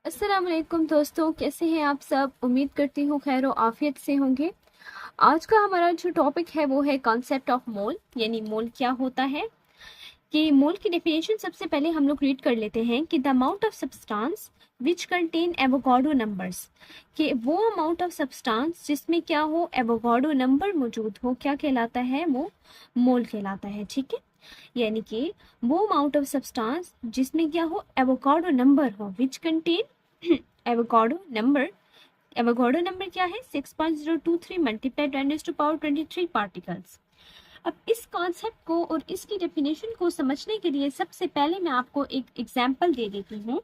अस्सलाम वालेकुम दोस्तों, कैसे हैं आप सब। उम्मीद करती हूँ खैर और आफियत से होंगे। आज का हमारा जो टॉपिक है वो है कॉन्सेप्ट ऑफ मोल, यानी मोल क्या होता है। कि मोल की डेफिनेशन सबसे पहले हम लोग रीड कर लेते हैं कि the amount of substance which contain Avogadro numbers, कि वो अमाउंट ऑफ सब्सटेंस जिसमें क्या हो, एवोगाड्रो नंबर मौजूद हो, क्या कहलाता है, वो मोल कहलाता है। ठीक है, यानी कि वो अमाउंट ऑफ सब्सटेंस जिसमें क्या हो, एवोगाड्रो नंबर हो, which contain Avogadro number. Avogadro number क्या है, 6.023 मल्टीप्लाई 10⁻23 पार्टिकल्स। अब इस कॉन्सेप्ट को और इसकी डेफिनेशन को समझने के लिए सबसे पहले मैं आपको एक एग्जांपल दे देती हूँ।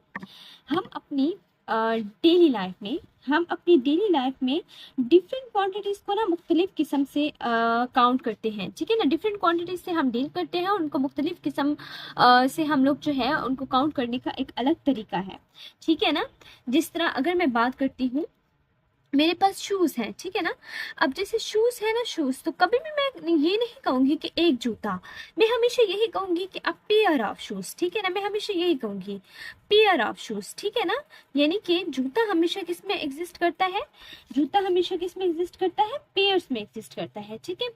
हम अपनी डेली लाइफ में डिफरेंट क्वांटिटीज को ना मुख्तलिफ किस्म से काउंट करते हैं। ठीक है ना, डिफरेंट क्वांटिटीज से हम डील करते हैं, उनको मुख्तलिफ किस्म से हम लोग जो है उनको काउंट करने का एक अलग तरीका है। ठीक है ना, जिस तरह अगर मैं बात करती हूँ, मेरे पास शूज हैं, ठीक है ना। अब जैसे शूज है ना, शूज तो कभी भी मैं ये नहीं कहूंगी कि एक जूता, मैं हमेशा यही कहूंगी कि अ पेयर ऑफ शूज। ठीक है ना, मैं हमेशा यही कहूंगी पेयर ऑफ शूज। ठीक है ना, यानी कि जूता हमेशा किस में एग्जिस्ट करता है, जूता हमेशा किस में एग्जिस्ट करता है, पेयर्स में एग्जिस्ट करता है। ठीक है,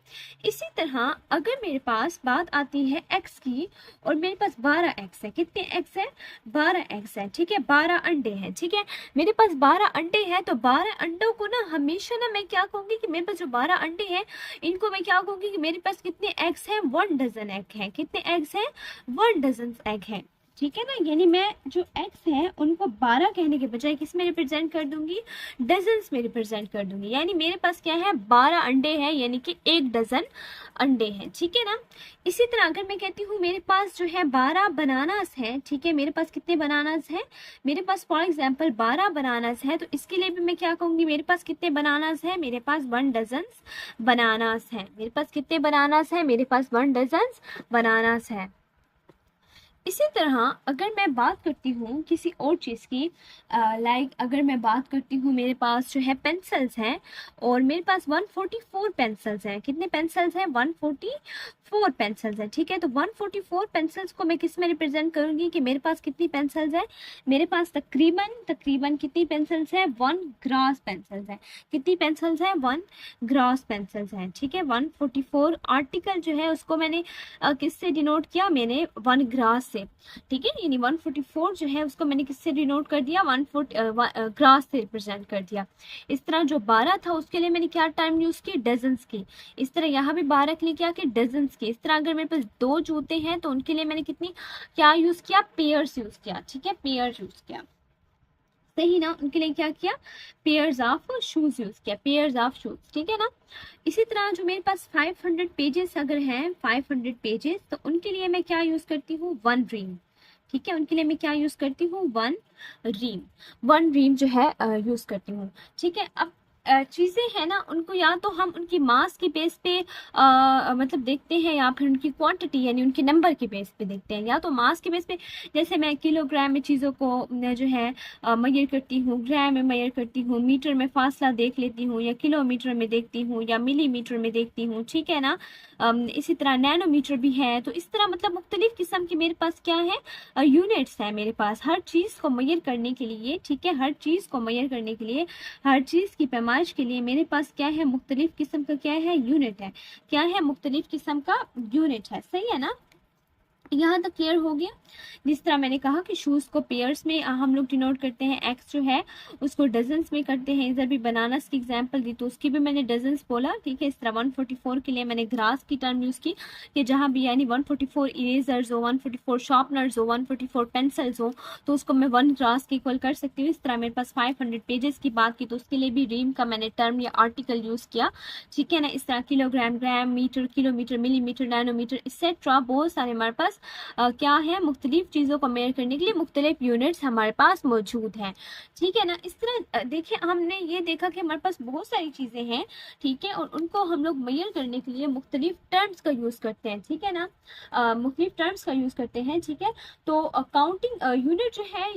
इसी तरह अगर मेरे पास बात आती है एक्स की, और मेरे पास 12 एक्स है, कितने एक्स है, 12 एक्स है। ठीक है, 12 अंडे हैं। ठीक है, मेरे पास 12 अंडे हैं, तो 12 अंडों को ना हमेशा ना मैं क्या कहूंगी कि मेरे पास जो 12 अंडे हैं, इनको मैं क्या कहूंगी कि मेरे पास कितने एग्स हैं, 1 डजन एग हैं। कितने एग्स हैं, 1 डजन एग हैं। ठीक है ना, यानी मैं जो एग्स हैं उनको 12 कहने के बजाय किस में रिप्रेजेंट कर दूंगी, डजन्स में रिप्रेजेंट कर दूंगी। यानी मेरे पास क्या है, 12 अंडे हैं, यानी कि 1 डजन अंडे हैं। ठीक है ना, इसी तरह अगर मैं कहती हूँ मेरे पास जो है 12 बनानास हैं, ठीक है, मेरे पास कितने बनानास हैं, मेरे पास फॉर एग्जांपल 12 बनानास है, तो इसके लिए भी मैं क्या कहूंगी, मेरे पास कितने बनानास हैं, मेरे पास 1 डजन बनानास हैं। मेरे पास कितने बनानास हैं, मेरे पास 1 डजन बनानास है। इसी तरह अगर मैं बात करती हूँ किसी और चीज़ की, लाइक अगर मैं बात करती हूँ, मेरे पास जो है पेंसिल्स हैं, और मेरे पास 144 पेंसिल्स हैं। कितने पेंसिल्स हैं, 144 पेंसिल्स हैं। ठीक है, तो 144 पेंसिल्स को मैं किस में रिप्रेजेंट करूँगी कि मेरे पास कितनी पेंसिल्स हैं, मेरे पास तकरीबन तकरीबन कितनी पेंसिल्स हैं, 1 ग्रास पेंसिल्स हैं। कितनी पेंसिल्स हैं, 1 ग्रास पेंसिल्स हैं। ठीक है, 144 आर्टिकल जो है उसको मैंने किससे डिनोट किया, मैंने 1 ग्रास से। ठीक है, यानी 144 जो है उसको मैंने किससे डिनोट कर दिया, 1 ग्रास से रिप्रेजेंट कर दिया। इस तरह जो 12 था उसके लिए मैंने क्या टर्म यूज की, डजन्स की। इस तरह यहाँ भी 12 के लिए क्या कि डजन्स की। इस तरह अगर मेरे पास 2 जूते हैं तो उनके लिए मैंने कितनी क्या यूज किया, पेयर्स यूज किया। ठीक है, पेयर यूज किया, सही ना, उनके लिए क्या किया, पेयर्स ऑफ शूज यूज किया, पेयर्स ऑफ शूज। ठीक है ना, इसी तरह जो मेरे पास 500 पेजेस अगर हैं, 500 पेजेस, तो उनके लिए मैं क्या यूज करती हूँ, 1 रीम। ठीक है, उनके लिए मैं क्या यूज करती हूँ, 1 रीम। 1 रीम जो है यूज करती हूँ। ठीक है, अब चीजें हैं ना, उनको या तो हम उनकी मास की बेस पे मतलब देखते हैं, या फिर उनकी क्वांटिटी यानी उनके नंबर के बेस पे देखते हैं। या तो मास के बेस पे, जैसे मैं किलोग्राम में चीज़ों को जो है मेजर करती हूँ, ग्राम में मेजर करती हूँ, मीटर में फासला देख लेती हूँ, या किलोमीटर में देखती हूँ, या मिलीमीटर में देखती हूँ। ठीक है ना, इसी तरह नैनोमीटर भी है। तो इस तरह मतलब मुख्तलिफ किस्म की मेरे पास क्या है, यूनिट्स है मेरे पास हर चीज़ को मेजर करने के लिए। ठीक है, हर चीज़ को मेजर करने के लिए, हर चीज़ की पैमाइश के लिए मेरे पास क्या है, मुख्तलिफ किस्म का क्या है, यूनिट है। क्या है, मुख्तलिफ किस्म का यूनिट है। सही है ना, यहाँ तक क्लियर हो गया। जिस तरह मैंने कहा कि शूज को पेयर्स में हम लोग डिनोट करते हैं, एक्स जो है उसको डजन्स में करते हैं। इधर भी बनानास की एग्जांपल दी तो उसकी भी मैंने डजन्स बोला। ठीक है, इस तरह 144 के लिए मैंने ग्रास की टर्म यूज की, कि जहाँ भी यानी 144 इरेजर्स हो, 144 शार्पनर्स हो, 144 पेंसिल्स हो, तो उसको मैं 1 ग्रास के इक्वल कर सकती हूँ। इस तरह मेरे पास 500 पेजेस की बात की तो उसके लिए भी रीम का मैंने टर्म या आर्टिकल यूज किया। ठीक है ना, इस तरह kilogram, gram, metre, kilometre, millimetre, nanometre etcetera बहुत सारे हमारे पास क्या है, मुख्तलिफ चीज़ों को मेजर करने के लिए मुख्तलिफ यूनिट्स हमारे पास मौजूद हैं। ठीक है ना, इस तरह देखिए हमने ये देखा कि हमारे पास बहुत सारी चीज़ें हैं। ठीक है, और उनको हम लोग मेजर करने के लिए मुख्तलिफ टर्म्स का यूज़ करते हैं। ठीक है ना, मुख्तलिफ टर्म्स का यूज़ करते हैं। ठीक है, तो काउंटिंग यूनिट जो है,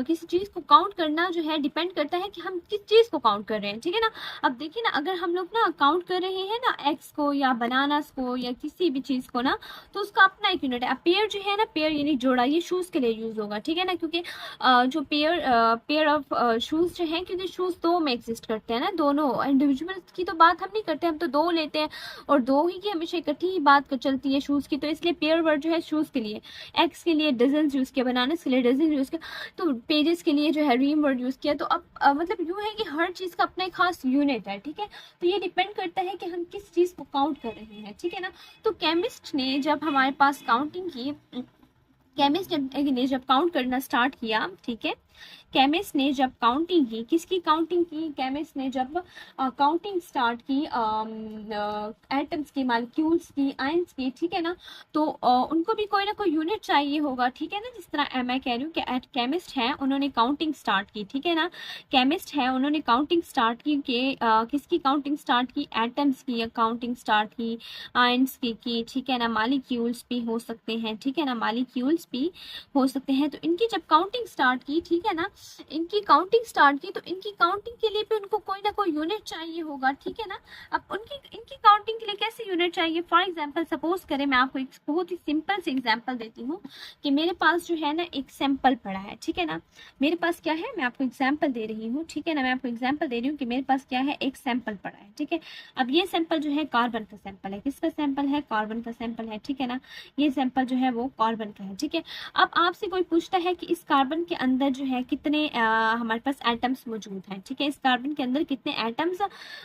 किसी चीज़ को काउंट करना जो है डिपेंड करता है कि हम किस चीज़ को काउंट कर रहे हैं। ठीक है ना, अब देखिए ना, अगर हम लोग ना काउंट कर रहे हैं ना एक्स को या बनानास को या किसी भी चीज़ को ना, तो उसका अपना एक यूनिट है। अब पेयर जो है ना, पेयर यानी जोड़ा, ये शूज़ के लिए यूज़ होगा, ठीक है ना, क्योंकि जो पेयर ऑफ शूज़ जो हैं, क्योंकि शूज़ दो में एग्जिस्ट करते हैं ना, दोनों इंडिविजुअल की तो बात हम नहीं करते, हम तो दो लेते हैं और दो ही की हमेशा इकट्ठी ही बात चलती है शूज़ की, तो इसलिए पेयर वर्ड जो है शूज़ के लिए, एक्स के लिए डजन यूज़ किया, बनाने के लिए डजन यूज़ किया, तो पेजेस के लिए जो है रीम वर्ड यूज़ किया। तो अब मतलब यूँ है कि हर चीज़ का अपना एक खास यूनिट है, ठीक है। तो ये डिपेंड करता है कि हम किस चीज़ को काउंट कर रहे हैं, ठीक है ना। तो केमिस्ट ने जब हमारे पास काउंटिंग की, केमिस्ट ने जब काउंट करना स्टार्ट किया, ठीक है, केमिस्ट ने जब काउंटिंग की, किसकी काउंटिंग की, केमिस्ट ने जब काउंटिंग स्टार्ट की एटम्स की, मॉलिक्यूल्स की, आयंस की, ठीक है ना, तो उनको भी कोई ना कोई यूनिट चाहिए होगा, ठीक है ना। जिस तरह मैं कह रही हूँ कि केमिस्ट है, उन्होंने काउंटिंग स्टार्ट की, ठीक है ना, केमिस्ट है, उन्होंने काउंटिंग स्टार्ट की कि किसकी काउंटिंग स्टार्ट की, एटम्स की काउंटिंग स्टार्ट की, आयंस की, ठीक है ना, मॉलिक्यूल्स भी हो सकते हैं, ठीक है ना, मॉलिक्यूल्स भी हो सकते हैं। तो इनकी जब काउंटिंग स्टार्ट की, ठीक है ना, इनकी काउंटिंग स्टार्ट की, तो इनकी काउंटिंग के लिए भी उनको कोई ना कोई यूनिट चाहिए होगा, ठीक है ना। अब उनकी इनकी काउंटिंग के लिए कैसे यूनिट चाहिए, फॉर एग्जांपल सपोज करें, मैं आपको एक बहुत ही सिंपल से एग्जांपल देती हूँ कि मेरे पास जो है ना एक सैंपल पड़ा है, ठीक है ना, मेरे पास क्या है, मैं आपको एग्जाम्पल दे रही हूँ, ठीक है ना, मैं आपको एग्जाम्पल दे रही हूँ कि मेरे पास क्या है, एक सैंपल पड़ा है, ठीक है। अब ये सैंपल जो है कार्बन का सैंपल है, किसका सैंपल है, कार्बन का सैंपल है, ठीक है ना, ये सैंपल जो है वो कार्बन का है, ठीक है। अब आपसे कोई पूछता है कि इस कार्बन के अंदर जो है कितने हमारे पास एटम्स मौजूद हैं, ठीक है, इस कार्बन के अंदर कितने एटम्स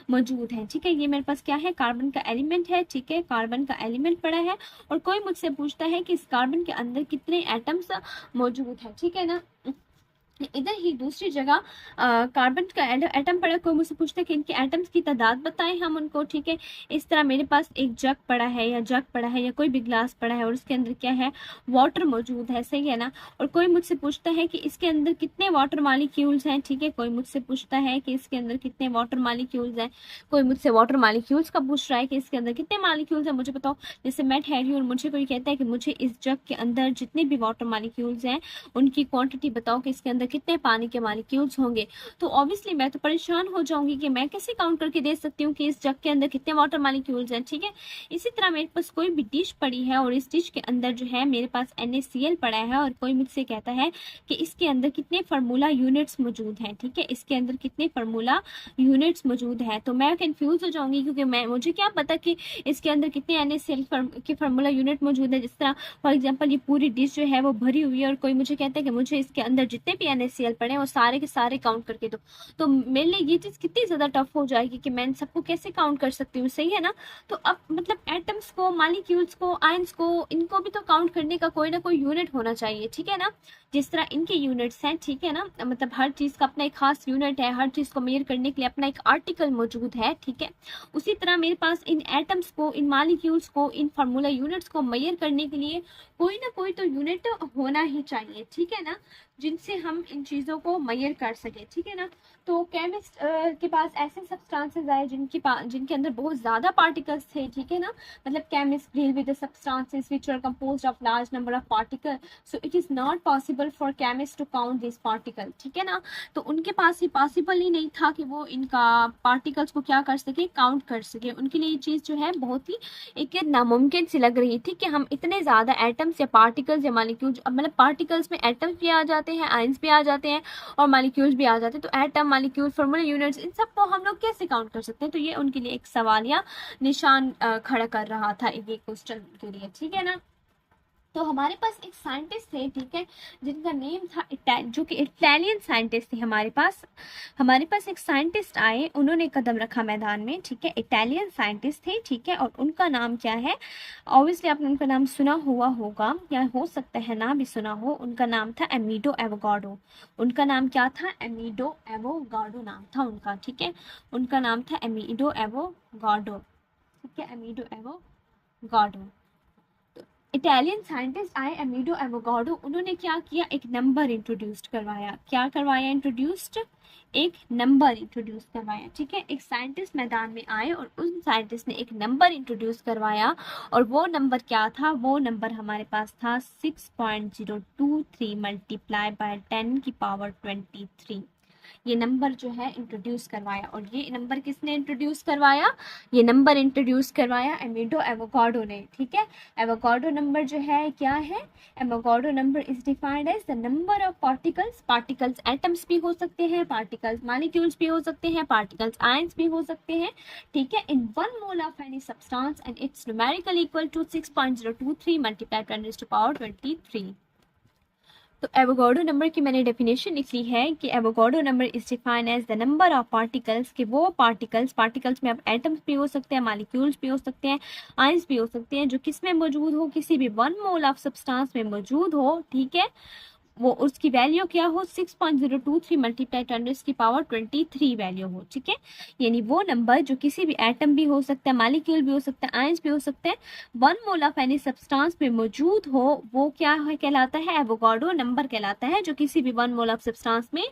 मौजूद हैं, ठीक है, ये मेरे पास क्या है, कार्बन का एलिमेंट है, ठीक है, कार्बन का एलिमेंट पड़ा है, और कोई मुझसे पूछता है कि इस कार्बन के अंदर कितने एटम्स मौजूद हैं, ठीक है ना। इधर ही दूसरी जगह कार्बन का एटम पड़ा, कोई मुझसे पूछता है कि इनके एटम्स की तादाद बताएं हम उनको, ठीक है। इस तरह मेरे पास एक जग पड़ा है, या जग पड़ा है, या कोई भी ग्लास पड़ा है, और उसके अंदर क्या है, वाटर मौजूद है, सही है ना। और कोई मुझसे पूछता है कि इसके अंदर कितने वाटर मॉलिक्यूल्स हैं, ठीक है, कोई मुझसे पूछता है कि इसके अंदर कितने वाटर मॉलिक्यूल्स हैं, कोई मुझसे वाटर मॉलिक्यूल्स का पूछ रहा है कि इसके अंदर कितने मॉलिक्यूल्स हैं, मुझे बताओ। जैसे मैं ठहरी और मुझे कोई कहता है कि मुझे इस जग के अंदर जितने भी वाटर मॉलिक्यूल्स हैं उनकी क्वांटिटी बताओ कि इसके अंदर कितने पानी के मॉलिक्यूल्स होंगे, तो ऑब्वियसली मैं तो परेशान हो जाऊंगी कि मैं कैसे काउंट करके दे सकती हूँ कि इस जग के अंदर कितने वाटर मॉलिक्यूल्स हैं, ठीक है। इसी तरह मेरे पास कोई भी डिश पड़ी है और इस डिश के अंदर जो है मेरे पास NaCl पड़ा है, और कोई मुझसे कहता है कि इसके अंदर कितने फार्मूला यूनिट्स मौजूद हैं, ठीक है, इसके अंदर कितने फार्मूला यूनिट्स मौजूद है, तो मैं कंफ्यूज हो जाऊंगी, क्योंकि मुझे क्या पता कि इसके अंदर कितने NaCl के फार्मूला यूनिट मौजूद है। जिस तरह फॉर एग्जाम्पल ये पूरी डिश जो है वो भरी हुई है, और कोई मुझे कहता है कि मुझे इसके अंदर जितने भी NaCl पड़े हैं वो सारे के सारे काउंट करके दो, तो मेरे लिए ये चीज़ कितनी ज़्यादा टफ हो जाएगी कि मैं इन सबको कैसे काउंट कर सकती हूँ, सही है ना। तो अब मतलब एटम्स को, मॉलिक्यूल्स को, आयंस को, इनको भी तो काउंट करने का कोई ना कोई यूनिट होना चाहिए, ठीक है ना। जिस तरह इनके यूनिट्स हैं, ठीक है ना, मतलब हर चीज़ का अपना एक खास यूनिट है, हर चीज़ को मेजर करने के लिए अपना एक आर्टिकल मौजूद है, ठीक है। उसी तरह मेरे पास इन एटम्स को, इन मॉलिक्यूल्स को, इन फार्मूला यूनिट्स को मेजर करने के लिए कोई ना कोई तो यूनिट होना ही चाहिए, ठीक है ना, जिनसे हम इन चीज़ों को मेजर कर सके, ठीक है ना। तो केमिस्ट के पास ऐसे सब्सटेंसेस आए जिनके अंदर बहुत ज़्यादा पार्टिकल्स थे, ठीक है ना, मतलब chemist deal with the substances which are composed of large number of particle, so it is not possible for chemist to count this particle, ठीक है ना। तो उनके पास ये पॉसिबल ही नहीं था कि वो इनका पार्टिकल्स को क्या कर सके, काउंट कर सके। उनके लिए ये चीज़ जो है बहुत ही एक नामुमकिन सी लग रही थी कि हम इतने ज़्यादा एटम्स या पार्टिकल्स या मॉलिक्यूल्स, मतलब पार्टिकल्स में एटम्स भी आ जाते हैं, आयंस भी आ जाते हैं, और मॉलिक्यूल्स भी आ जाते हैं, तो एटम, मॉलिक्यूल, फार्मूला यूनिट्स, इन सबको हम लोग कैसे काउंट कर सकते हैं। तो ये उनके लिए एक सवाल या निशान खड़ा कर रहा था ये क्वेश्चन के लिए, ठीक है ना। तो हमारे पास एक साइंटिस्ट थे, ठीक है, जिनका नेम था जो कि इटालियन साइंटिस्ट थे। हमारे पास एक साइंटिस्ट आए, उन्होंने कदम रखा मैदान में, ठीक है, इटालियन साइंटिस्ट थे, ठीक है, और उनका नाम क्या है, ऑब्वियसली आपने उनका नाम सुना हुआ होगा, या हो सकता है ना भी सुना हो। उनका नाम था अमीडो एवोगाडो। उनका नाम क्या था, अमीडो एवोगाडो नाम था उनका, ठीक है, उनका नाम था अमीडो एवोगाडो, ठीक है, अमीडो एवोगाडो। इटालियन साइंटिस्ट आए अमीडो एवोगाडो, उन्होंने क्या किया, एक नंबर इंट्रोड्यूस करवाया। क्या करवाया, इंट्रोड्यूस्ड, एक नंबर इंट्रोड्यूस करवाया, ठीक है। एक साइंटिस्ट मैदान में आए और उस साइंटिस्ट ने एक नंबर इंट्रोड्यूस करवाया, और वो नंबर क्या था, वो नंबर हमारे पास था 6.023 मल्टीप्लाई बाय 10 की पावर 23, ये नंबर जो है इंट्रोड्यूस करवाया। और ये नंबर किसने इंट्रोड्यूस करवाया? ये नंबर इंट्रोड्यूस करवाया अमीडो एवोगाड्रो ने, ठीक है। एवोगाड्रो नंबर जो है क्या है? Avogadro number is defined as the number of particles, particles atoms भी हो सकते हैं, पार्टिकल्स मॉलिक्यूल्स भी हो सकते हैं, पार्टिकल्स आयंस भी हो सकते हैं, ठीक है, in 1 mole of any substance and its numerical equal to 6.023 multiply 10⁻23। तो एवोगाड्रो नंबर की मैंने डेफिनेशन लिखी है कि Avogadro number is defined as the number of particles, कि वो पार्टिकल्स में अब एटम्स भी हो सकते हैं, मॉलिक्यूल्स भी हो सकते हैं, आयंस भी हो सकते हैं, जो किस में मौजूद हो, किसी भी 1 मोल ऑफ सब्सटेंस में मौजूद हो, ठीक है, वो उसकी वैल्यू क्या हो? 6.023 मल्टीप्लाई 10⁻23 वैल्यू हो, ठीक है। यानी वो नंबर जो किसी भी एटम भी हो सकता है, मॉलिक्यूल भी हो सकता है, आयंस भी हो सकते हैं, 1 मोल ऑफ एनी सब्सटेंस में मौजूद हो, वो क्या है? कहलाता है एवोगाड्रो नंबर कहलाता है, जो किसी भी 1 मोल ऑफ सब्सटेंस में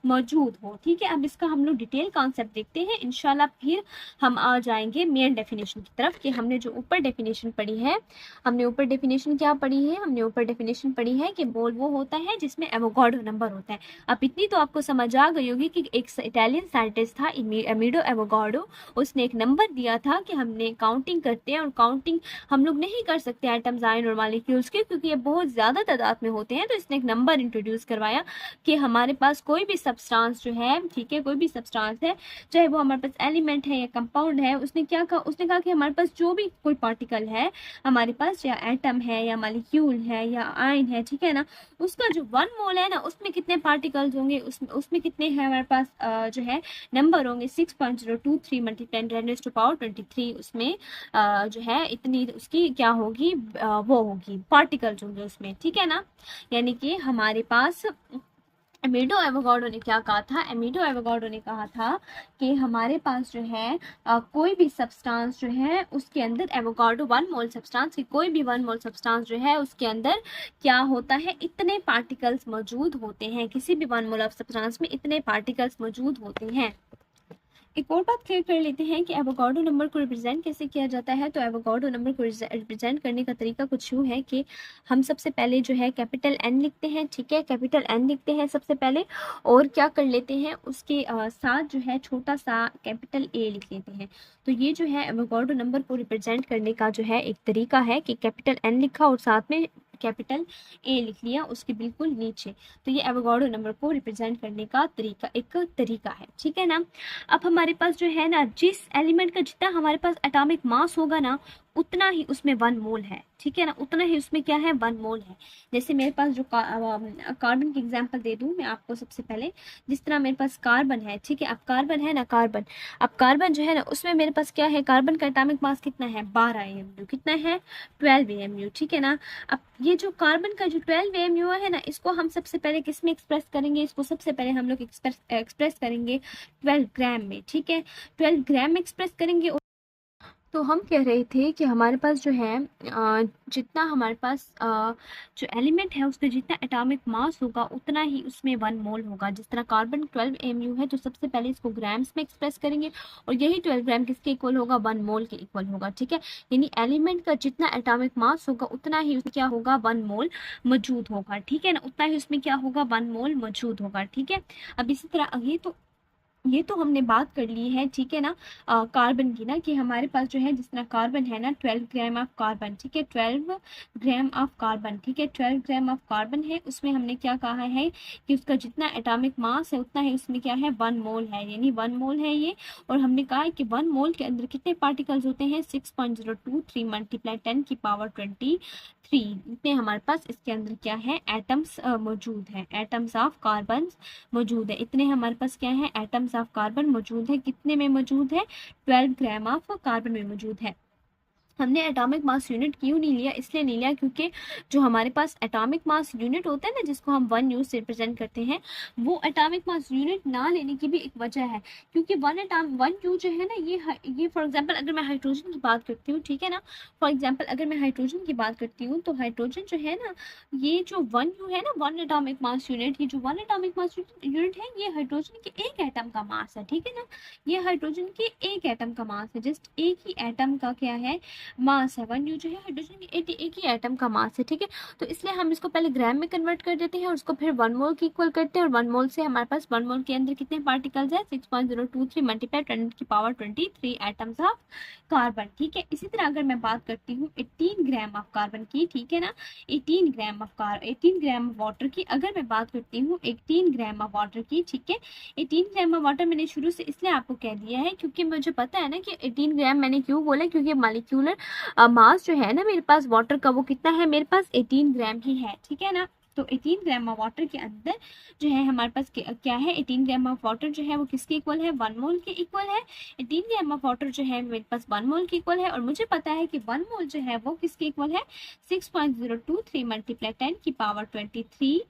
मौजूद हो, ठीक है। अब इसका हम लोग डिटेल कॉन्सेप्ट देखते हैं इंशाल्लाह, फिर हम आ जाएंगे मेन डेफिनेशन की तरफ। कि हमने जो ऊपर डेफिनेशन पढ़ी है, हमने ऊपर डेफिनेशन क्या पढ़ी है? हमने ऊपर डेफिनेशन पढ़ी है कि मोल वो होता है जिसमें एवोगाड्रो नंबर होता है। अब इतनी तो आपको समझ आ गई होगी कि एक इटालियन साइंटिस्ट था अमीडो एवोगाड्रो, उसने एक नंबर दिया था कि हमने काउंटिंग करते हैं, और काउंटिंग हम लोग नहीं कर सकते एटम्स, आयन और मॉलिक्यूल्स के, क्योंकि ये बहुत ज़्यादा तादाद में होते हैं। तो इसने एक नंबर इंट्रोड्यूस करवाया कि हमारे पास कोई भी सब्सटेंस जो है, ठीक है, कोई भी सब्सटेंस है, चाहे वो हमारे पास एलिमेंट है या कंपाउंड है, उसने क्या कहा? उसने कहा कि हमारे पास जो भी कोई पार्टिकल है हमारे पास, या एटम है या मॉलिक्यूल है या आयन है, ठीक है ना, उसका जो 1 मोल है ना, उसमें कितने पार्टिकल्स होंगे, उसमें कितने हैं हमारे पास जो है नंबर होंगे 6.023 मल्टीप्लाई 10⁻23। उसमें जो है इतनी उसकी क्या होगी? वो होगी पार्टिकल्स होंगे उसमें, ठीक है ना। यानी कि हमारे पास अमीडो एवोगाड्रो ने क्या कहा था? अमीडो एवोगाड्रो ने कहा था कि हमारे पास जो है कोई भी सब्सटेंस जो है उसके अंदर एवोगाड्रो 1 मोल सब्सटेंस की, कोई भी 1 मोल सब्सटेंस जो है उसके अंदर क्या होता है? इतने पार्टिकल्स मौजूद होते हैं, किसी भी 1 मोल ऑफ सब्सटेंस में इतने पार्टिकल्स मौजूद होते हैं। एक और बात क्लियर कर लेते हैं कि एवोगाड्रो नंबर को रिप्रेजेंट कैसे किया जाता है। तो एवोगाड्रो नंबर को रिप्रेजेंट करने का तरीका कुछ यूँ है कि हम सबसे पहले जो है कैपिटल एन लिखते हैं, ठीक है, कैपिटल एन लिखते हैं सबसे पहले, और क्या कर लेते हैं उसके साथ जो है छोटा सा कैपिटल ए लिख लेते हैं। तो ये जो है एवोगाड्रो नंबर को रिप्रेजेंट करने का जो है एक तरीका है कि कैपिटल एन लिखा और साथ में कैपिटल ए लिख लिया उसके बिल्कुल नीचे। तो ये एवोगाड्रो नंबर को रिप्रेजेंट करने का एक तरीका है, ठीक है ना। अब हमारे पास जो है ना, जिस एलिमेंट का जितना हमारे पास एटॉमिक मास होगा ना, उतना ही उसमें 1 मोल है, ठीक है ना, उतना ही उसमें क्या है? 1 मोल है। जैसे मेरे पास जो कार्बन की एग्जांपल दे दूं मैं आपको सबसे पहले, जिस तरह मेरे पास कार्बन है, ठीक है, अब कार्बन है ना, अब कार्बन जो है ना, उसमें मेरे पास क्या है? कार्बन का एटॉमिक मास कितना है? 12 AMU। कितना है? 12 AMU, ठीक है ना। अब ये जो कार्बन का जो 12 AMU है ना, इसको हम सबसे पहले किस में एक्सप्रेस करेंगे? इसको सबसे पहले हम लोग एक्सप्रेस करेंगे 12 ग्राम में, ठीक है, 12 ग्राम में एक्सप्रेस करेंगे। तो हम कह रहे थे कि हमारे पास जो है जितना हमारे पास जो एलिमेंट है उसका जितना एटॉमिक मास होगा उतना ही उसमें 1 मोल होगा। जिस तरह कार्बन 12 AMU है, तो सबसे पहले इसको ग्राम्स में एक्सप्रेस करेंगे, और यही 12 ग्राम किसके इक्वल होगा? 1 मोल के इक्वल होगा, ठीक है। यानी एलिमेंट का जितना एटॉमिक मास होगा उतना ही उसमें क्या होगा? 1 मोल मौजूद होगा, ठीक है ना, उतना ही उसमें क्या होगा? 1 मोल मौजूद होगा, ठीक है। अब इसी तरह ये तो हमने बात कर ली है, ठीक है ना, कार्बन की ना, कि हमारे पास जो है जिस तरह कार्बन है ना, 12 ग्राम ऑफ कार्बन, ठीक है, 12 ग्राम ऑफ कार्बन, ठीक है, 12 ग्राम ऑफ कार्बन है, उसमें हमने क्या कहा है कि उसका जितना एटॉमिक मास है उतना ही उसमें क्या है? 1 मोल है, यानी 1 मोल है ये। और हमने कहा है कि 1 मोल के अंदर कितने पार्टिकल्स होते हैं? 6.023 मल्टीप्लाई 10⁻23 इतने हमारे पास इसके अंदर क्या है? एटम्स मौजूद हैं, एटम्स ऑफ कार्बन मौजूद है। इतने हमारे पास क्या है? एटम्स ऑफ कार्बन मौजूद है। कितने में मौजूद है? 12 ग्राम ऑफ कार्बन में मौजूद है। हमने एटॉमिक मास यूनिट क्यों नहीं लिया? इसलिए नहीं लिया क्योंकि जो हमारे पास एटॉमिक मास यूनिट होता है ना, जिसको हम 1 U से रिप्रेजेंट करते हैं, वो एटॉमिक मास यूनिट ना लेने की भी एक वजह है। क्योंकि 1 U जो है ना, ये फॉर एग्जांपल अगर मैं हाइड्रोजन की बात करती हूँ, ठीक है ना, फॉर एग्जांपल अगर मैं हाइड्रोजन की बात करती हूँ, तो हाइड्रोजन जो है ना, ये जो 1 U है ना, 1 एटॉमिक मास यूनिट, ये जो 1 एटॉमिक मास यूनिट है, ये हाइड्रोजन के एक एटम का मास है, ठीक है ना, ये हाइड्रोजन के एक एटम का मास है, जस्ट एक ही एटम का क्या है? मास है, 1 U जो है हाइड्रोजन की एक ही एटम का मास है, ठीक है। तो इसलिए हम इसको पहले ग्राम में कन्वर्ट कर देते हैं और उसको फिर 1 मोल की इक्वल करते हैं, और 1 मोल से हमारे पास 1 मोल के अंदर कितने पार्टिकल्स है, 6.023 मल्टीप्लाई 10 की पावर 23 एटम्स ऑफ कार्बन, ठीक है। इसी तरह अगर मैं बात करती हूँ 18 ग्राम ऑफ कार्बन की, ठीक है ना, 18 ग्राम ऑफ वाटर की, अगर मैं बात करती हूँ 18 ग्राम ऑफ वाटर की, ठीक है। 18 ग्राम ऑफ वाटर मैंने शुरू से इसलिए आपको कह दिया है क्योंकि मुझे पता है ना कि 18 ग्राम मैंने क्यों बोला, क्योंकि मालिक्यूलर मास जो है ना मेरे पास वाटर का वो कितना है, मेरे पास 18 ग्राम ही है, ठीक है ना। तो 18 ग्राम ऑफ वाटर के अंदर जो है हमारे पास क्या है, 18 ग्राम ऑफ वाटर जो है वो किसके इक्वल है, 1 मोल के इक्वल है। 18 ग्राम ऑफ वाटर जो है मेरे पास 1 मोल के इक्वल है, और मुझे पता है कि 1 मोल जो है वो किसके इक्वल है, 6.023 मल्टीप्लाई 10 की पावर 23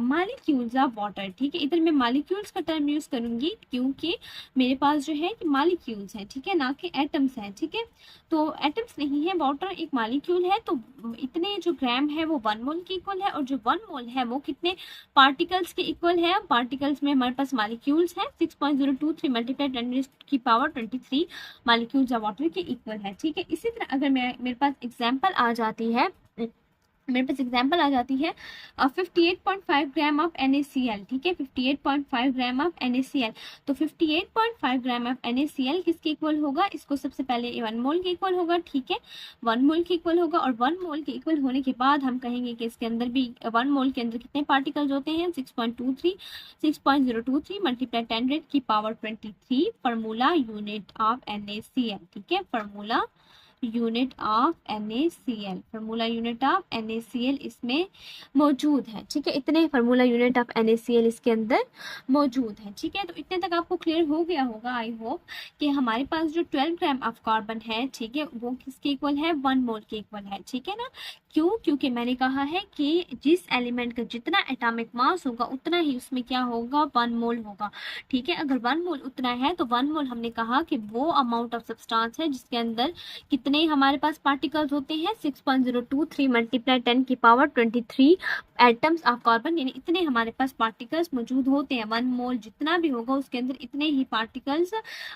मालिक्यूल्स ऑफ वाटर, ठीक है। इधर मैं मालिक्यूल्स का टर्म यूज करूंगी क्योंकि मेरे पास जो है कि मालिक्यूल्स है, ठीक है, ना कि एटम्स है, ठीक है। तो एटम्स नहीं है, वाटर एक मालिक्यूल है, तो इतने जो ग्राम है वो 1 मोल के इक्वल है, और जो 1 मोल है वो कितने पार्टिकल्स के इक्वल है, पार्टिकल्स में हमारे पास मालिक्यूल्स है, 6.023 मल्टीप्लाई 10 की पावर 23 मालिक्यूल्स ऑफ वाटर के इक्वल है, ठीक है। इसी तरह अगर मेरे पास एग्जांपल आ जाती है, 58.5 ग्राम ऑफ NaCl, ठीक है, 58.5 ग्राम ऑफ NaCl। तो 58.5 ग्राम ऑफ NaCl किसके इक्वल होगा, इसको सबसे पहले 1 मोल के इक्वल होगा, ठीक है, 1 मोल के इक्वल होगा, और 1 मोल के इक्वल होने के बाद हम कहेंगे कि इसके अंदर भी 1 मोल के अंदर कितने पार्टिकल्स होते हैं, 6.023 मल्टीप्लाई 10 की power 23 formula unit of NaCl, ठीक है, formula unit of NaCl, formula unit of NaCl इसमें मौजूद है, ठीक है। इतने फार्मूला यूनिट ऑफ NaCl इसके अंदर मौजूद है, ठीक है। तो इतने तक आपको क्लियर हो गया होगा, आई होप, कि हमारे पास जो 12 ग्राम ऑफ कार्बन है, ठीक है, वो किसके इक्वल है, 1 मोल के इक्वल है, ठीक है ना। क्यों, क्योंकि मैंने कहा है कि जिस एलिमेंट का जितना एटॉमिक मास होगा उतना ही उसमें क्या होगा, 1 मोल होगा, ठीक है। अगर 1 मोल उतना है तो 1 मोल हमने कहा कि वो अमाउंट ऑफ सब्सटेंस है जिसके अंदर कितने हमारे पास पार्टिकल्स होते हैं, 6.023 मल्टीप्लाई 10 की पावर 23 एटम्स ऑफ कार्बन, यानी इतने हमारे पास पार्टिकल्स मौजूद होते हैं। 1 मोल जितना भी होगा उसके अंदर इतने ही पार्टिकल्स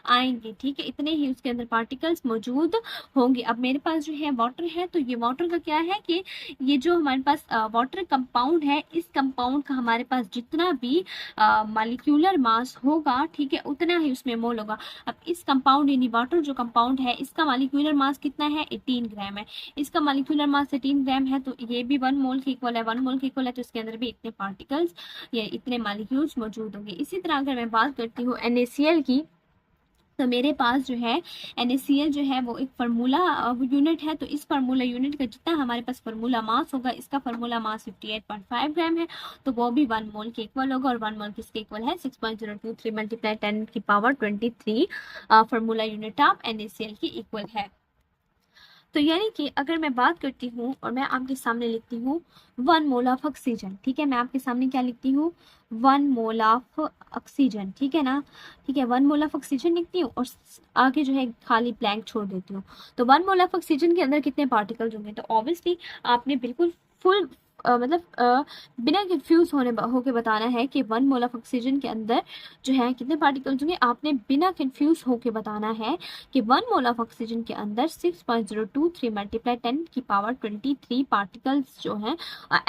आएंगे, ठीक है, इतने ही उसके अंदर पार्टिकल्स मौजूद होंगे। अब मेरे पास जो है वाटर है, तो ये वाटर का क्या है कि ये जो हमारे पास वाटर कंपाउंड है, इस कंपाउंड का हमारे पास जितना भी मॉलिक्यूलर मास होगा, ठीक है, उतना ही उसमें मोल होगा। अब इस कंपाउंड यानी वाटर जो कंपाउंड है इसका मॉलिक्यूलर मास कितना है, 18 ग्राम है। इसका मॉलिक्यूलर मास 18 ग्राम है, तो ये भी 1 मोल के इक्वल है, 1 मोल के इक्वल है, तो इसके अंदर भी इतने पार्टिकल्स या इतने मॉलिक्यूल्स मौजूद होंगे। इसी तरह अगर मैं बात करती हूँ NaCl की, तो मेरे पास जो है NaCl जो है वो एक फार्मूला यूनिट है, तो इस फार्मूला यूनिट का जितना हमारे पास फार्मूला मास होगा, इसका फार्मूला मास 58.5 ग्राम है, तो वो भी 1 मोल के इक्वल होगा, और 1 मोल किसके इक्वल है, 6.023 मल्टीप्लाई 10 की power 23 formula unit of NaCl की इक्वल है। तो यानी कि अगर मैं बात करती हूँ और मैं आपके सामने लिखती हूँ 1 मोल ऑफ ऑक्सीजन, ठीक है, मैं आपके सामने क्या लिखती हूँ, 1 मोल ऑफ ऑक्सीजन, ठीक है ना, ठीक है, 1 मोल ऑफ ऑक्सीजन लिखती हूँ और आगे जो है खाली ब्लैंक छोड़ देती हूँ। तो 1 मोल ऑफ ऑक्सीजन के अंदर कितने पार्टिकल्स होंगे, तो ऑब्वियसली आपने बिल्कुल फुल बिना कंफ्यूज होके बताना है कि 1 मोल ऑफ ऑक्सीजन के अंदर जो है कितने पार्टिकल्स होंगे। आपने बिना कंफ्यूज होके बताना है कि 1 मोल ऑफ ऑक्सीजन के अंदर 6.023 मल्टीप्लाई 10 की पावर 23 पार्टिकल्स जो हैं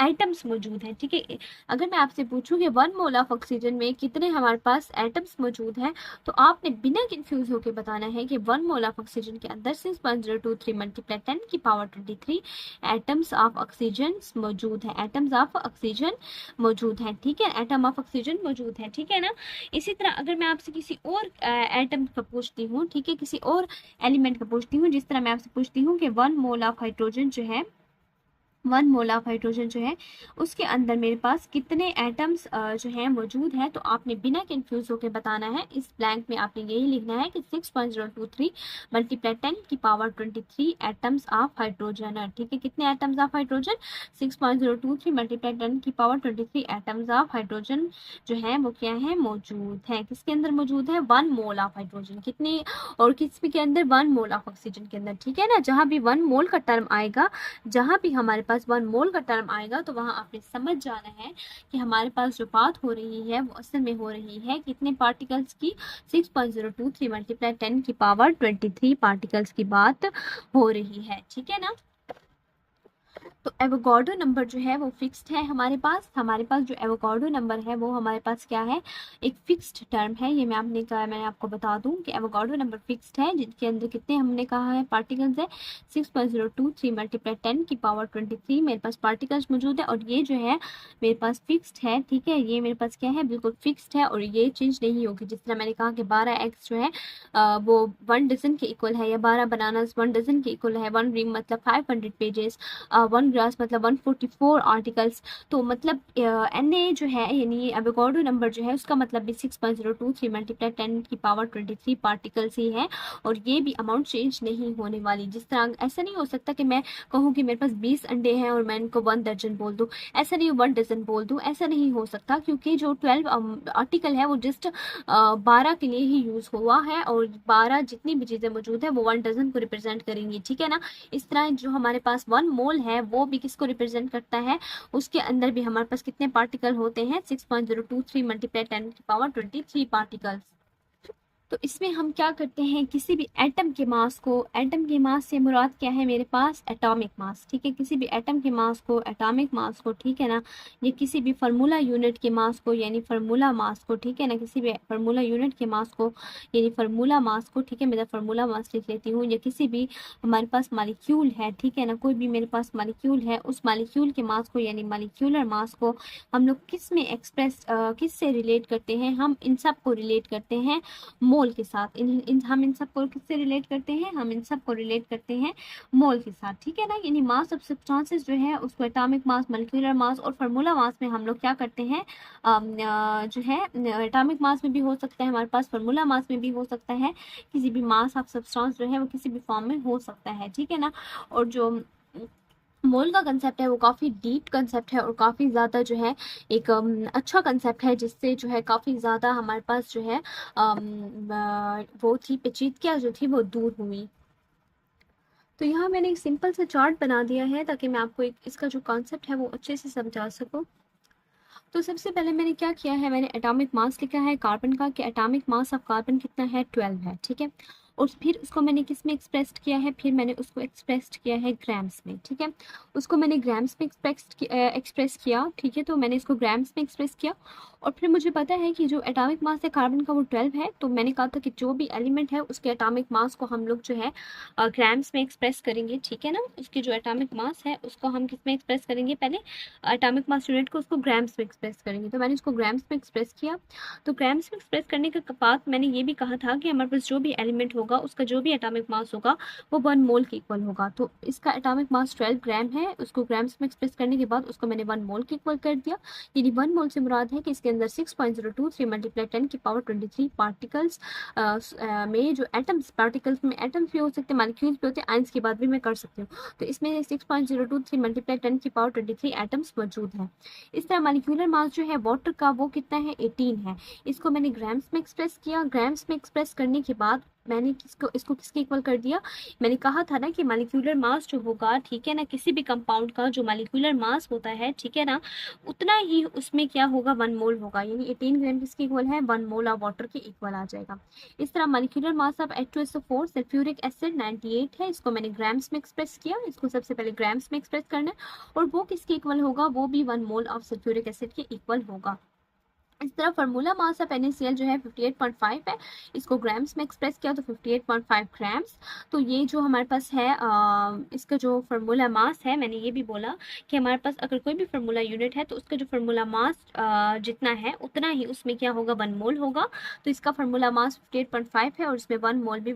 एटम्स मौजूद हैं, ठीक है। अगर मैं आपसे पूछूं कि 1 मोल ऑफ ऑक्सीजन में कितने हमारे पास एटम्स मौजूद हैं, तो आपने बिना कंफ्यूज होके बताना है कि 1 मोल ऑफ ऑक्सीजन के अंदर 6.023 मल्टीप्लाई 10 की पावर 23 एटम्स ऑफ ऑक्सीजन मौजूद है, एटम्स ऑफ ऑक्सीजन मौजूद है, ठीक है, एटम ऑफ ऑक्सीजन मौजूद है, ठीक है ना। इसी तरह अगर मैं आपसे किसी और एटम का पूछती हूँ, ठीक है, किसी और एलिमेंट का पूछती हूँ, जिस तरह मैं आपसे पूछती हूँ कि 1 मोल ऑफ हाइड्रोजन जो है, 1 मोल ऑफ हाइड्रोजन जो है उसके अंदर मेरे पास कितने एटम्स जो है मौजूद है, तो आपने बिना कंफ्यूज होकर बताना है। इस ब्लैंक में आपने यही लिखना है कि 6.023 मल्टीप्लाई 10 की पावर 23 एटम्स ऑफ हाइड्रोजन, ठीक है, कितने एटम्स ऑफ हाइड्रोजन, 6.023 मल्टीप्लाई 10 की पावर 23 एटम्स ऑफ हाइड्रोजन जो है वो क्या है, मौजूद है, किसके अंदर मौजूद है, 1 मोल ऑफ हाइड्रोजन, कितने और किस के अंदर, 1 मोल ऑफ ऑक्सीजन के अंदर, ठीक है ना। जहाँ भी 1 मोल का टर्म आएगा, जहाँ भी हमारे पास 1 मोल का टर्म आएगा तो वहाँ आपने समझ जाना है कि हमारे पास जो बात हो रही है वो असल में हो रही है कितने पार्टिकल्स की, 6.023 मल्टीप्लाई 10 की पावर 23 पार्टिकल्स की बात हो रही है। ठीक है ना। तो एवोगाड्रो नंबर जो है वो फिक्स्ड है हमारे पास जो एवोगाड्रो नंबर है वो हमारे पास क्या है, एक फिक्स्ड टर्म है। ये मैंने आपको बता दूं कि एवोगाड्रो नंबर फिक्स्ड है, जिसके अंदर कितने हमने कहा है पार्टिकल्स है, 6.023 मल्टीप्लाई 10 की पावर 23 मेरे पास पार्टिकल्स मौजूद है। और ये जो है मेरे पास फिक्स्ड है, ठीक है, ये मेरे पास क्या है, बिल्कुल फिक्स्ड है और ये चेंज नहीं होगी। जिस तरह मैंने कहा कि 12 एग्स जो है वो 1 डजन के इक्वल है, या 12 बनानास 1 डजन के इक्वल है, 1 रिंग मतलब 500 पेजेस, 1 ग्रास मतलब 144 आर्टिकल्स। तो मतलब Na जो है यानी एवोगाड्रो नंबर जो है उसका मतलब भी 6.023 मल्टीप्लाई 10 की पावर 23 पार्टिकल्स ही है और ये भी अमाउंट चेंज नहीं होने वाली। जिस तरह ऐसा नहीं हो सकता कि मैं कहूँ कि मेरे पास 20 अंडे हैं और मैं इनको 1 दर्जन बोल दूँ, ऐसा नहीं, 1 डजन बोल दूँ, ऐसा नहीं हो सकता, क्योंकि जो 12 आर्टिकल है वो जस्ट 12 के लिए ही यूज हुआ है और 12 जितनी भी चीजें मौजूद है वो 1 डजन को रिप्रेजेंट करेंगी। ठीक है ना। इस तरह जो हमारे पास 1 मोल है वो भी किसको रिप्रेजेंट करता है, उसके अंदर भी हमारे पास कितने पार्टिकल होते हैं, 6.023 मल्टीप्लाई 10 की पावर 23 पार्टिकल्स। तो इसमें हम क्या करते हैं, किसी भी एटम के मास को, एटम के मास से मुराद क्या है मेरे पास, एटॉमिक मास। ठीक है, किसी भी एटम के मास को, एटॉमिक मास को, ठीक है ना, या किसी भी फार्मूला यूनिट के मास को यानी फार्मूला मास को, ठीक है ना, किसी भी फार्मूला यूनिट के मास को यानी फार्मूला मास को, ठीक है, मैं फार्मूला मास लिख लेती हूँ। या किसी भी हमारे पास मालिक्यूल है, ठीक है ना, कोई भी मेरे पास मालिक्यूल है, उस मालिक्यूल के मास को यानी मालिक्यूलर मास को हम लोग किस में एक्सप्रेस, किस से रिलेट करते हैं, हम इन सब को रिलेट करते हैं मोल के साथ। हम इन सब को किससे रिलेट करते हैं, हम इन सब को रिलेट करते हैं मोल के साथ। ठीक है ना। यानी मास ऑफ सब्सटेंसेस जो है उसको एटॉमिक मास, मॉलिक्यूलर मास और फार्मूला मास में हम लोग क्या करते हैं, जो है एटॉमिक मास में भी हो सकता है हमारे पास, फार्मूला मास में भी हो सकता है, किसी भी मास ऑफ सब्सटेंस जो है वो किसी भी फॉर्म में हो सकता है। ठीक है ना। और जो मोल का कंसेप्ट है वो काफ़ी डीप कंसेप्ट है और काफ़ी ज़्यादा जो है एक अच्छा कंसेप्ट है, जिससे जो है काफ़ी ज़्यादा हमारे पास जो है वो थी पेचीदगियाँ जो थी वो दूर हुई। तो यहाँ मैंने एक सिंपल सा चार्ट बना दिया है ताकि मैं आपको एक इसका जो कॉन्सेप्ट है वो अच्छे से समझा सकूँ। तो सबसे पहले मैंने क्या किया है, मैंने एटॉमिक मास लिखा है कार्बन का कि एटॉमिक मास ऑफ कार्बन कितना है, 12 है। ठीक है। और फिर उसको मैंने किस में एक्सप्रेस्ड किया है, फिर मैंने उसको एक्सप्रेस्ड किया है ग्राम्स में। ठीक है। उसको मैंने ग्राम्स में एक्सप्रेस किया। ठीक है। तो मैंने इसको ग्राम्स में एक्सप्रेस किया और फिर मुझे पता है कि जो एटॉमिक मास है कार्बन का वो 12 है। तो मैंने कहा था कि जो भी एलिमेंट है उसके एटॉमिक मास को हम लोग जो है ग्राम्स में एक्सप्रेस करेंगे। ठीक है ना। उसकी जो एटॉमिक मास है उसको हम किस में एक्सप्रेस करेंगे, पहले एटॉमिक मास यूनिट को उसको ग्राम्स में एक्सप्रेस करेंगे। तो मैंने इसको ग्राम्स में एक्सप्रेस किया। तो ग्राम्स में एक्सप्रेस करने के बाद मैंने ये भी कहा था कि हमारे पास जो भी एलिमेंट होगा उसका जो भी एटॉमिक मास होगा वो 1 मोल के इक्वल होगा। तो इसका एटॉमिक मास 12 ग्राम है, उसको ग्राम्स में एक्सप्रेस करने के बाद उसको मैंने 1 मोल के इक्वल कर दिया। यानी 1 मोल से मुराद है कि इसके अंदर 6.023 मल्टीप्लाई 10 की पावर 23 पार्टिकल्स में जो एटम्स, पार्टिकल्स में एटम्स भी हो सकते हैं, मालिक्यूल्स भी होते हैं, आयंस की बात भी मैं कर सकती हूँ। तो इसमें 6.023 मल्टीप्लाई 10 की पावर 23 एटम्स मौजूद हैं। इस तरह मालिक्यूलर मास जो है वाटर का वो कितना है, 18 है। इसको मैंने ग्राम्स में एक्सप्रेस किया। ग्राम्स में एक्सप्रेस करने के बाद मैंने इसको किसके इक्वल कर दिया, मैंने कहा था ना कि मालिक्यूलर मास जो होगा, ठीक है ना, किसी भी कंपाउंड का जो मालिक्यूलर मास होता है, ठीक है ना, उतना ही उसमें क्या होगा, 1 मोल होगा। यानी 18 ग्राम किसके इक्वल है, 1 मोल ऑफ वाटर के इक्वल आ जाएगा। इस तरह molecular mass of H2SO4 sulphuric acid 98 है। इसको मैंने ग्राम्स में एक्सप्रेस किया। इसको सबसे पहले ग्राम्स में एक्सप्रेस करना है और वो किसके इक्वल होगा, वो भी 1 मोल ऑफ सल्फ्यूरिक एसिड के इक्वल होगा। इस तरह फार्मूला मास ऑफ NaCl जो है 58.5 है। इसको ग्राम्स में एक्सप्रेस किया तो 58.5 ग्राम्स। तो ये जो हमारे पास है इसका जो फार्मूला मास है, मैंने ये भी बोला कि हमारे पास अगर कोई भी फार्मूला यूनिट है तो उसका जो फार्मूला मास जितना है उतना ही उसमें क्या होगा, 1 मोल होगा। तो इसका फार्मूला मास 58.5 है और इसमें 1 मोल भी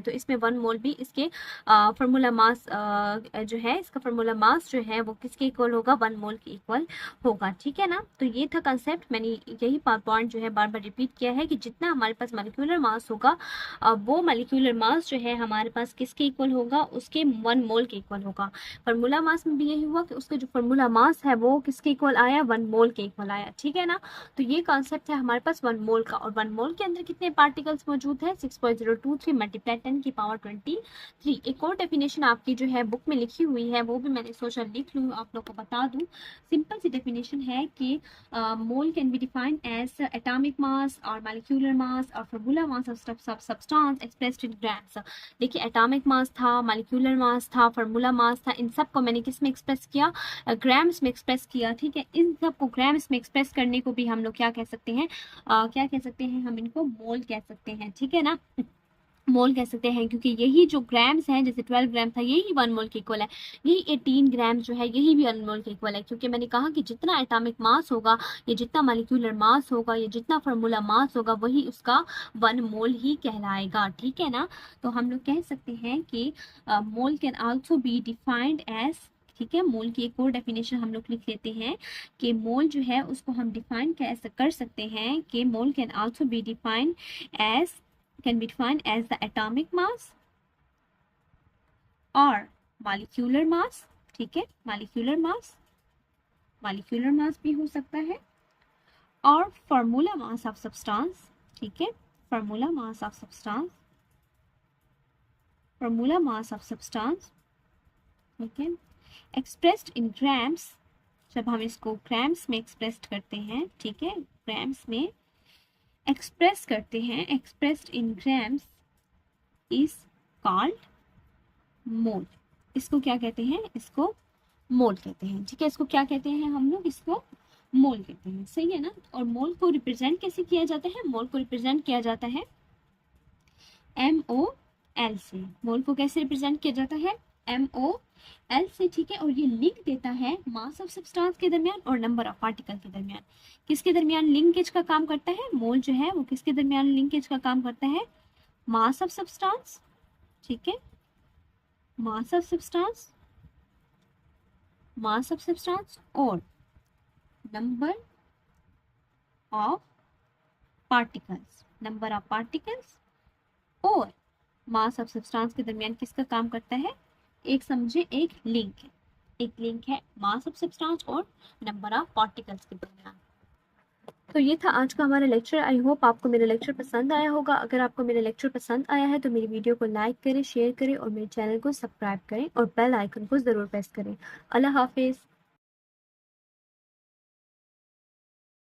तो इसमें 1 मोल भी इसके फार्मूला मास जो है, इसका फार्मूला मास जो है वो किसके इक्वल होगा, 1 मोल के इक्वल होगा। ठीक है ना। तो ये था कंसेप्ट, मैंने यही पॉइंट जो है बार बार रिपीट किया है कि जितना हमारे पास मॉलिक्यूलर मास होगा वो मॉलिक्यूलर मास जो है हमारे पास किसके इक्वल होगा, उसके 1 मोल के इक्वल होगा। फार्मूला मास में भी यही हुआ कि उसका जो फार्मूला मास है वो किसके इक्वल आया, 1 मोल के इक्वल आया, ठीक है ना। तो ये कॉन्सेप्ट है हमारे पास 1 मोल का, और 1 मोल के अंदर कितने पार्टिकल्स मौजूद है, 6.023 मल्टीप्लाई 10 की पावर 23। एक और डेफिनेशन आपकी जो है बुक में लिखी हुई है वो भी मैंने सोचा लिख लूँ, आप लोग को बता दूँ। सिंपल सी डेफिनेशन है कि mole can be defined as atomic mass और मॉलिक्यूलर मास और formula mass of substance expressed in grams. देखिए एटॉमिक मास था, मॉलिक्यूलर मास था, फार्मूला मास था, इन सब को मैंने किस में एक्सप्रेस किया, ग्राम्स में एक्सप्रेस किया, ठीक है। इन सब को ग्राम्स में एक्सप्रेस करने को भी हम लोग क्या कह सकते हैं, क्या कह सकते हैं, हम इनको मोल कह सकते हैं, ठीक है ना, मोल कह सकते हैं, क्योंकि यही जो ग्राम्स हैं, जैसे 12 ग्राम था यही 1 मोल के इक्वल है, यही 18 ग्राम जो है यही भी 1 मोल के इक्वल है, क्योंकि मैंने कहा कि जितना एटॉमिक मास होगा या जितना मॉलिक्यूलर मास होगा या जितना फार्मूला मास होगा वही उसका 1 मोल ही कहलाएगा, ठीक है ना। तो हम लोग कह सकते हैं कि mole can also be defined as, ठीक है, मोल की एक और डेफिनेशन हम लोग लिख लेते हैं कि मोल जो है उसको हम डिफाइन कैसे कर सकते हैं कि mole can also be defined as, can be defined as the atomic mass or molecular mass, ठीक है, molecular mass भी हो सकता है, और formula mass of substance, ठीक है, formula mass of substance, ठीक है, expressed in grams, जब हम इसको ग्राम्स में एक्सप्रेस करते हैं, ठीक है, ग्राम्स में एक्सप्रेस करते हैं, expressed in grams is called mole. इसको क्या कहते हैं, इसको मोल कहते हैं, ठीक है, इसको क्या कहते हैं हम लोग, इसको मोल कहते हैं, सही है ना। और मोल को रिप्रेजेंट कैसे किया जाता है, मोल को रिप्रेजेंट किया जाता है MOL से। मोल को कैसे रिप्रेजेंट किया जाता है, MOL से, ठीक है। और ये लिंक देता है मास ऑफ सब्सटेंस के दरमियान और नंबर ऑफ पार्टिकल के दरमियान। किसके दरमियान लिंकेज का काम करता है, मोल जो है वो किसके दरमियान लिंकेज का काम करता है, मास ऑफ सब्सटेंस, ठीक है, मास ऑफ सब्सटेंस और नंबर ऑफ पार्टिकल्स और मास ऑफ सब्सटेंस के दरमियान किसका काम करता है, एक समझे एक लिंक है मास ऑफ सब्सटेंस और नंबर ऑफ पार्टिकल्स के दरमियान। तो ये था आज का हमारा लेक्चर। आई होप आपको मेरा लेक्चर पसंद आया होगा। अगर आपको मेरा लेक्चर पसंद आया है तो मेरी वीडियो को लाइक करें, शेयर करें और मेरे चैनल को सब्सक्राइब करें और बेल आइकन को ज़रूर प्रेस करें। अल्लाह हाफिज़।